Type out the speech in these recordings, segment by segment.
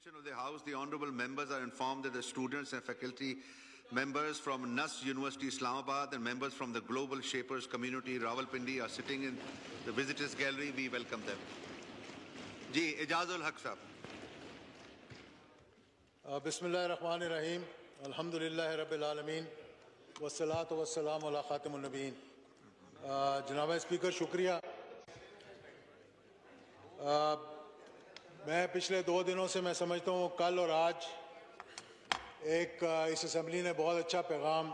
Of the House, the honourable members are informed that the students and faculty members from NUS University Islamabad and members from the Global Shapers Community Rawalpindi are sitting in the visitors gallery. We welcome them. Ji, Ijazul Haq Sahab. Bismillahirrahmanirrahim. Alhamdulillahi Rabbil Alameen. Wassalatu wassalamu ala Khatimul Nabiyyin. Janab Speaker, shukriya. मैं पिछले 2 दिनों से मैं समझता हूँ कल और आज एक इस असेंबली ने बहुत अच्छा पैगाम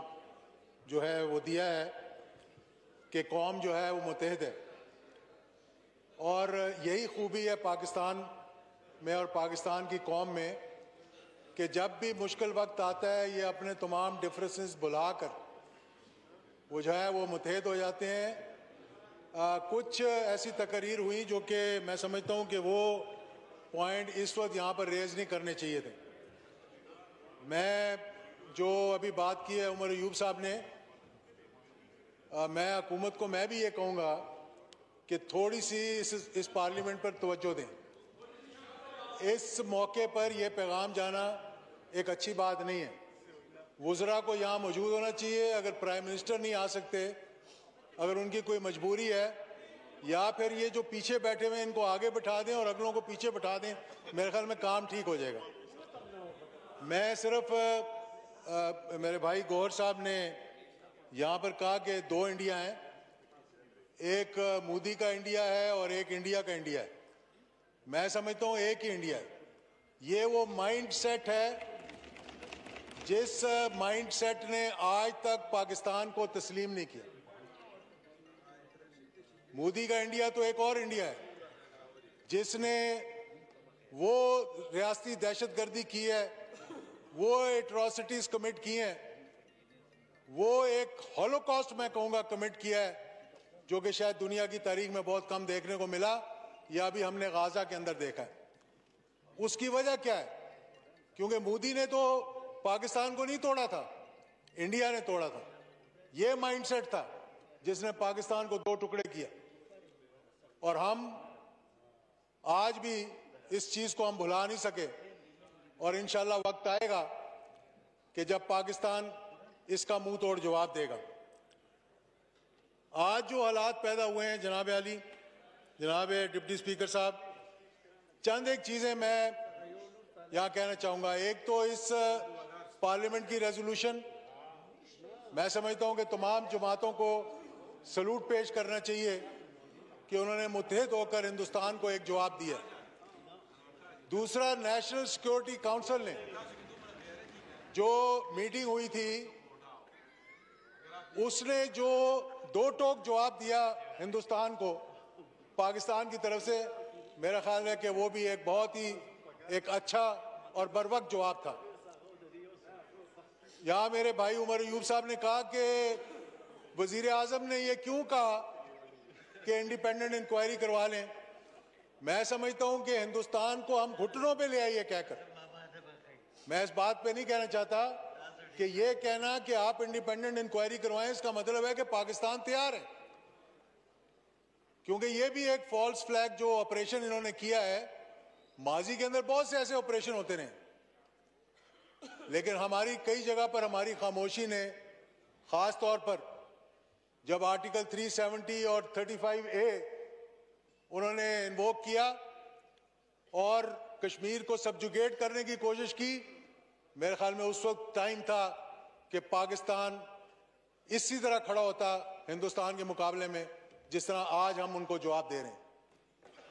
जो है वो दिया है कि कौम जो है वो मुत्तहिद है और यही खूबी है पाकिस्तान में और पाकिस्तान की कौम में कि जब भी मुश्किल वक्त आता है ये अपने तमाम डिफरेंसेस बुलाकर वो जो है वो मुत्तहिद हो जाते हैं। कुछ ऐसी तकरीर हुई जो कि मैं समझता हूँ कि वो पॉइंट इस वक्त यहाँ पर रेज नहीं करने चाहिए थे। मैं जो अभी बात की है उमर अयूब साहब ने, मैं हुकूमत को मैं भी ये कहूँगा कि थोड़ी सी इस पार्लियामेंट पर तवज्जो दें। इस मौके पर यह पैगाम जाना एक अच्छी बात नहीं है। वज़रा को यहाँ मौजूद होना चाहिए। अगर प्राइम मिनिस्टर नहीं आ सकते, अगर उनकी कोई मजबूरी है, या फिर ये जो पीछे बैठे हुए हैं इनको आगे बिठा दें और अगलों को पीछे बिठा दें, मेरे ख्याल में काम ठीक हो जाएगा। मैं सिर्फ मेरे भाई गौहर साहब ने यहाँ पर कहा कि 2 इंडिया हैं, एक मोदी का इंडिया है और एक इंडिया का इंडिया है। मैं समझता हूँ एक ही इंडिया है। ये वो माइंड सेट है जिस माइंड सेट ने आज तक पाकिस्तान को तस्लीम नहीं किया। मोदी का इंडिया तो एक और इंडिया है जिसने वो रियासती दहशतगर्दी की है, वो एट्रॉसिटीज कमिट की हैं, वो एक हॉलोकॉस्ट मैं कहूँगा कमिट किया है जो कि शायद दुनिया की तारीख में बहुत कम देखने को मिला या अभी हमने गाजा के अंदर देखा है। उसकी वजह क्या है? क्योंकि मोदी ने तो पाकिस्तान को नहीं तोड़ा था, इंडिया ने तोड़ा था। ये माइंडसेट था जिसने पाकिस्तान को 2 टुकड़े किया और हम आज भी इस चीज को हम भुला नहीं सके और इंशाल्लाह वक्त आएगा कि जब पाकिस्तान इसका मुंह तोड़ जवाब देगा। आज जो हालात पैदा हुए हैं जनाब अली, जनाब डिप्टी स्पीकर साहब, चंद एक चीजें मैं यहां कहना चाहूंगा। एक तो इस पार्लियामेंट की रेजोल्यूशन, मैं समझता हूं कि तमाम जमातों को सलूट पेश करना चाहिए कि उन्होंने मुत्तहिद होकर हिंदुस्तान को एक जवाब दिया। दूसरा, नेशनल सिक्योरिटी काउंसिल ने जो मीटिंग हुई थी उसने जो 2 टोक जवाब दिया हिंदुस्तान को पाकिस्तान की तरफ से, मेरा ख्याल है कि वो भी एक बहुत ही एक अच्छा और बरवक्त जवाब था। यहाँ मेरे भाई उमर अयूब साहब ने कहा कि वजीर आजम ने ये क्यों कहा कि इंडिपेंडेंट इंक्वायरी करवा लें। मैं समझता हूं कि हिंदुस्तान को हम घुटनों पे ले आइए कहकर, मैं इस बात पे नहीं कहना चाहता कि ये कहना कि आप इंडिपेंडेंट इंक्वायरी करवाएं इसका मतलब है कि पाकिस्तान तैयार है, क्योंकि ये भी एक फॉल्स फ्लैग जो ऑपरेशन इन्होंने किया है। माजी के अंदर बहुत से ऐसे ऑपरेशन होते रहे, लेकिन हमारी कई जगह पर हमारी खामोशी ने, खास तौर पर जब आर्टिकल 370 और 35A उन्होंने इन्वोक किया और कश्मीर को सबजुगेट करने की कोशिश की, मेरे ख्याल में उस वक्त टाइम था कि पाकिस्तान इसी तरह खड़ा होता हिंदुस्तान के मुकाबले में जिस तरह आज हम उनको जवाब दे रहे हैं।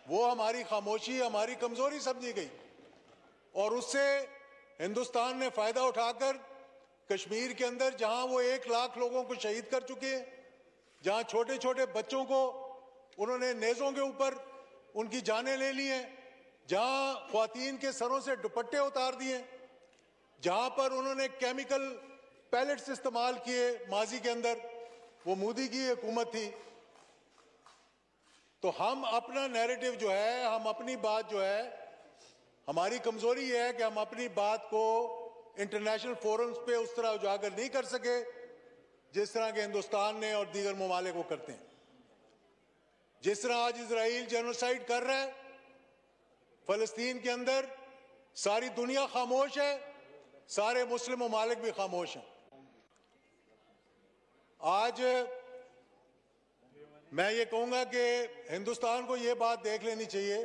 वो हमारी खामोशी, हमारी कमजोरी समझी गई और उससे हिंदुस्तान ने फायदा उठाकर कश्मीर के अंदर जहां वो 1 लाख लोगों को शहीद कर चुके हैं, जहां छोटे छोटे बच्चों को उन्होंने नेज़ों के ऊपर उनकी जानें ले ली हैं, जहां ख्वातीन के सरों से दुपट्टे उतार दिए, जहां पर उन्होंने केमिकल पैलेट्स इस्तेमाल किए माजी के अंदर, वो मोदी की हुकूमत थी। तो हम अपना नैरेटिव जो है, हम अपनी बात जो है, हमारी कमजोरी ये है कि हम अपनी बात को इंटरनेशनल फोरम्स पे उस तरह उजागर नहीं कर सके जिस तरह के हिंदुस्तान ने और दीगर ममालिक को करते हैं। जिस तरह आज इजराइल जेनोसाइड कर रहा है फलस्तीन के अंदर, सारी दुनिया खामोश है, सारे मुस्लिम ममालिक भी खामोश हैं। आज मैं ये कहूंगा कि हिंदुस्तान को ये बात देख लेनी चाहिए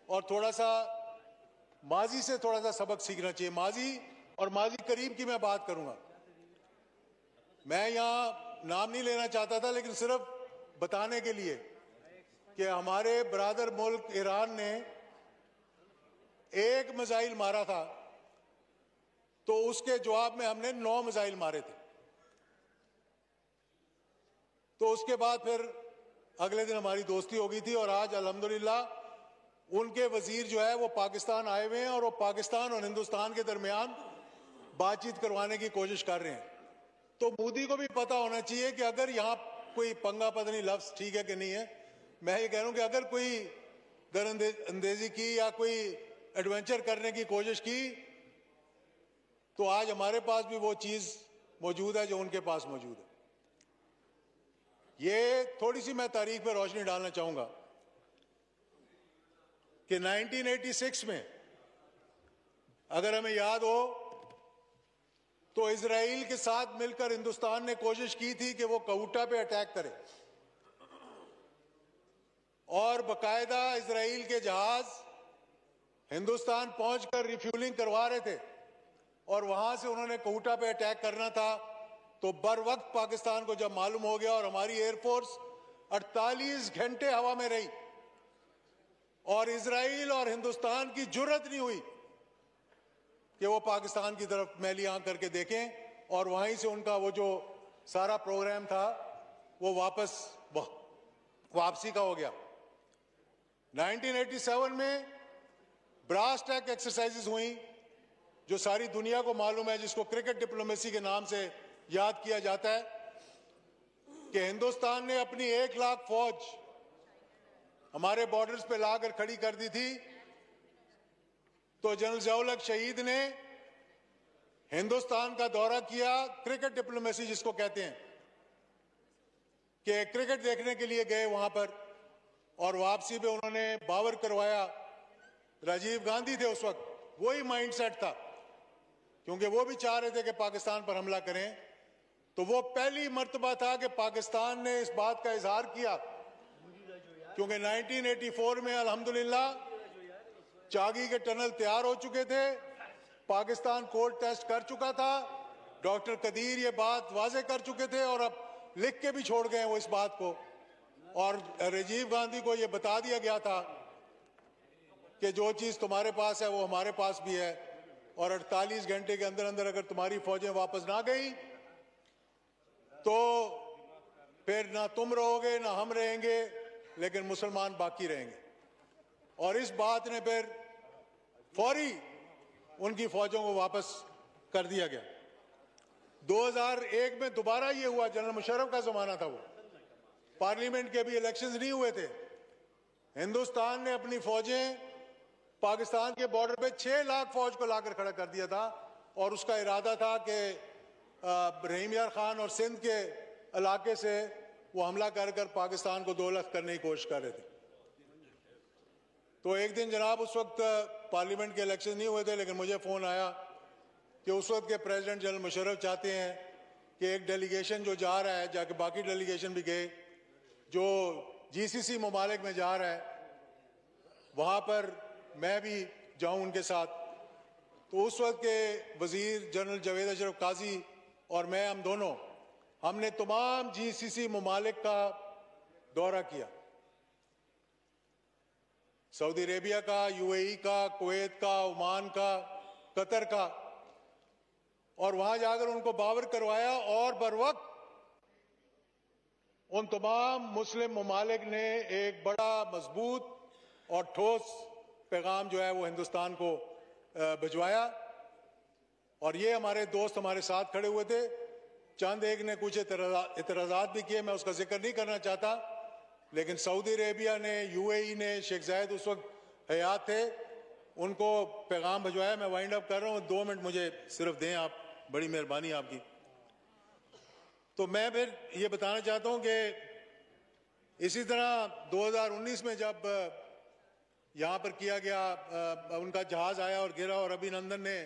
और थोड़ा सा माजी से थोड़ा सा सबक सीखना चाहिए। माजी और माजी करीब की मैं बात करूंगा। मैं यहां नाम नहीं लेना चाहता था, लेकिन सिर्फ बताने के लिए कि हमारे ब्रादर मुल्क ईरान ने एक मिसाइल मारा था, तो उसके जवाब में हमने 9 मिसाइल मारे थे। तो उसके बाद फिर अगले दिन हमारी दोस्ती हो गई थी और आज अल्हम्दुलिल्लाह उनके वजीर जो है वो पाकिस्तान आए हुए हैं और वो पाकिस्तान और हिंदुस्तान के दरमियान बातचीत करवाने की कोशिश कर रहे हैं। तो मोदी को भी पता होना चाहिए कि अगर यहां कोई पंगा, पता नहीं लफ्ज ठीक है कि नहीं है, मैं ये कह रहा हूं कि अगर कोई दरअंदेजी की या कोई एडवेंचर करने की कोशिश की तो आज हमारे पास भी वो चीज मौजूद है जो उनके पास मौजूद है। ये थोड़ी सी मैं तारीख पर रोशनी डालना चाहूंगा कि 1986 में अगर हमें याद हो तो इजराइल के साथ मिलकर हिंदुस्तान ने कोशिश की थी कि वो कऊटा पे अटैक करे और बकायदा इजराइल के जहाज हिंदुस्तान पहुंचकर रिफ्यूलिंग करवा रहे थे और वहां से उन्होंने कऊटा पे अटैक करना था। तो बर वक्त पाकिस्तान को जब मालूम हो गया और हमारी एयरफोर्स 48 घंटे हवा में रही और इजराइल और हिंदुस्तान की जुर्रत नहीं हुई कि वो पाकिस्तान की तरफ मैली आंख करके देखें और वहीं से उनका वो जो सारा प्रोग्राम था वो वापसी का हो गया। 1987 में ब्रास टैक एक्सरसाइजेस हुई जो सारी दुनिया को मालूम है, जिसको क्रिकेट डिप्लोमेसी के नाम से याद किया जाता है, कि हिंदुस्तान ने अपनी 1 लाख फौज हमारे बॉर्डर्स पे लाकर खड़ी कर दी थी। तो जनरल ज़िया-उल-हक शहीद ने हिंदुस्तान का दौरा किया, क्रिकेट डिप्लोमेसी जिसको कहते हैं, कि क्रिकेट देखने के लिए गए वहां पर और वापसी पे उन्होंने बावर करवाया। राजीव गांधी थे उस वक्त, वही माइंडसेट था, क्योंकि वो भी चाह रहे थे कि पाकिस्तान पर हमला करें। तो वो पहली मर्तबा था कि पाकिस्तान ने इस बात का इजहार किया, क्योंकि 1984 में अल्हम्दुलिल्लाह चागी के टनल तैयार हो चुके थे, पाकिस्तान कोल्ड टेस्ट कर चुका था, डॉक्टर कदीर ये बात वाजे कर चुके थे और अब लिख के भी छोड़ गए वो इस बात को। और राजीव गांधी को ये बता दिया गया था कि जो चीज तुम्हारे पास है वो हमारे पास भी है और 48 घंटे के अंदर अंदर अगर तुम्हारी फौजें वापस ना गई तो फिर ना तुम रहोगे ना हम रहेंगे, लेकिन मुसलमान बाकी रहेंगे। और इस बात ने फिर फौरी उनकी फौजों को वापस कर दिया गया। 2001 में दोबारा ये हुआ, जनरल मुशर्रफ का जमाना था, वो पार्लियामेंट के भी इलेक्शंस नहीं हुए थे। हिंदुस्तान ने अपनी फौजें पाकिस्तान के बॉर्डर पे 6 लाख फौज को लाकर खड़ा कर दिया था और उसका इरादा था कि रहीम यार खान और सिंध के इलाके से वो हमला कर पाकिस्तान को 2 लाख करने की कोशिश कर रहे थे। तो एक दिन जनाब उस वक्त पार्लियामेंट के इलेक्शन नहीं हुए थे, लेकिन मुझे फोन आया कि उस वक्त के प्रेसिडेंट जनरल मुशर्रफ चाहते हैं कि एक डेलीगेशन जो जा रहा है, जाके बाकी डेलीगेशन भी गए, जो जीसीसी ममालिक में जा रहा है, वहां पर मैं भी जाऊं उनके साथ। तो उस वक्त के वजीर जनरल जावेद अशरफ काजी और मैं, हम दोनों, हमने तमाम जीसीसी ममालिक का दौरा किया, सऊदी अरेबिया का, यूएई का, कुवैत का, ओमान का, कतर का, और वहां जाकर उनको बावर करवाया और बर वक्त उन तमाम मुस्लिम ममालिक ने एक बड़ा मजबूत और ठोस पैगाम जो है वो हिंदुस्तान को भिजवाया। और ये हमारे दोस्त हमारे साथ खड़े हुए थे। चंद एक ने कुछ इतराजात भी किए, मैं उसका जिक्र नहीं करना चाहता, लेकिन सऊदी अरेबिया ने, यूएई ने, शेख जायद उस वक्त हयात थे, उनको पैगाम भिजवाया। मैं वाइंड अप कर रहा हूँ, 2 मिनट मुझे सिर्फ दें आप, बड़ी मेहरबानी आपकी। तो मैं फिर ये बताना चाहता हूँ कि इसी तरह 2019 में जब यहाँ पर किया गया, उनका जहाज आया और गिरा और अभिनंदन ने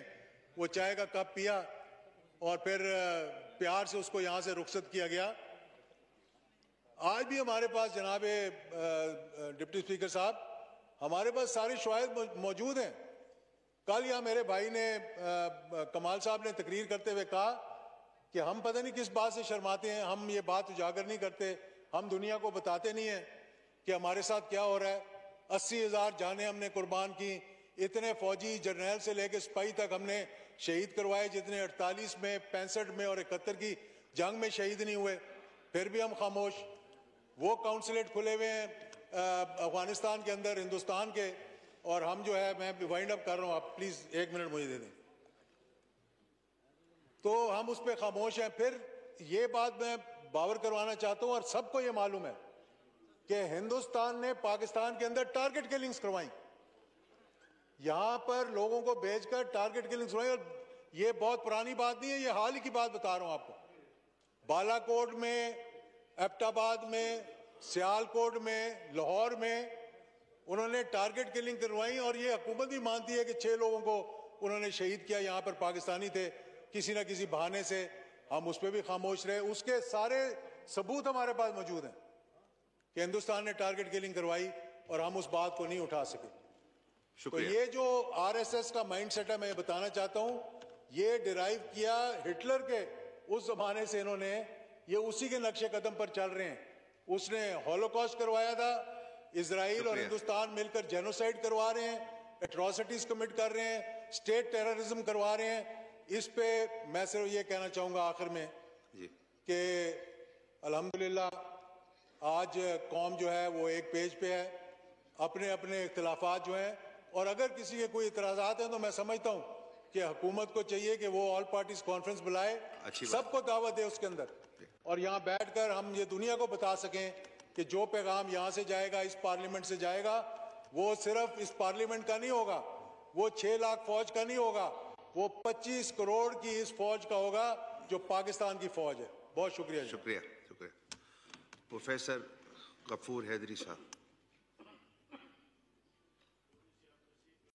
वो चाय का कप पिया और फिर प्यार से उसको यहाँ से रुखसत किया गया। आज भी हमारे पास जनाब डिप्टी स्पीकर साहब, हमारे पास सारी शवाहिद मौजूद हैं। कल यहाँ मेरे भाई ने कमाल साहब ने तकरीर करते हुए कहा कि हम पता नहीं किस बात से शर्माते हैं, हम ये बात उजागर नहीं करते, हम दुनिया को बताते नहीं हैं कि हमारे साथ क्या हो रहा है। 80,000 जानें हमने कुर्बान की, इतने फौजी जर्नैल से लेकर सिपाही तक हमने शहीद करवाए, जितने 48 में, 65 में और 71 की जंग में शहीद नहीं हुए, फिर भी हम खामोश। वो काउंसलेट खुले हुए हैं अफगानिस्तान के अंदर, हिंदुस्तान के, और हम जो है, मैं वाइंड अप कर रहा हूँ, आप प्लीज 1 मिनट मुझे दे दें। तो हम उस पर खामोश हैं। फिर ये बात मैं बावर करवाना चाहता हूँ और सबको ये मालूम है कि हिंदुस्तान ने पाकिस्तान के अंदर टारगेट किलिंग्स करवाई, यहां पर लोगों को भेजकर टारगेट किलिंग्स करवाई। और ये बहुत पुरानी बात नहीं है, ये हाल ही की बात बता रहा हूं आपको। बालाकोट में, एबटाबाद में, सियालकोट में, लाहौर में उन्होंने टारगेट किलिंग करवाई और ये हुकूमत भी मानती है कि 6 लोगों को उन्होंने शहीद किया, यहां पर पाकिस्तानी थे, किसी ना किसी बहाने से हम उस पर भी खामोश रहे। उसके सारे सबूत हमारे पास मौजूद हैं कि हिंदुस्तान ने टारगेट किलिंग करवाई और हम उस बात को नहीं उठा सके। तो ये जो आरएसएस का माइंडसेट है, मैं बताना चाहता हूं, ये डिराइव किया हिटलर के उस जमाने से, इन्होंने ये उसी के नक्शे कदम पर चल रहे हैं। उसने हॉलोकॉस्ट करवाया था, इजराइल और हिंदुस्तान मिलकर जेनोसाइड करवा रहे हैं, एट्रोसिटीज कमिट कर रहे हैं, स्टेट टेररिज्म करवा रहे हैं। इस पे मैं सिर्फ ये कहना चाहूंगा आखिर में कि अल्हम्दुलिल्लाह आज कौम जो है वो एक पेज पे है, अपने अपने इख्तिलाफात जो हैं, और अगर किसी के कोई इतराजात हैं तो मैं समझता हूं कि हुकूमत को चाहिए कि वो ऑल पार्टीज कॉन्फ्रेंस बुलाए, सबको दावत दे उसके अंदर, और यहाँ बैठकर हम ये दुनिया को बता सकें कि जो पैगाम यहाँ से जाएगा, इस पार्लियामेंट से जाएगा, वो सिर्फ इस पार्लियामेंट का नहीं होगा, वो 6 लाख फौज का नहीं होगा, वो 25 करोड़ की इस फौज का होगा जो पाकिस्तान की फौज है। बहुत शुक्रिया। शुक्रिया। प्रोफेसर गफूर हैदरी साहब।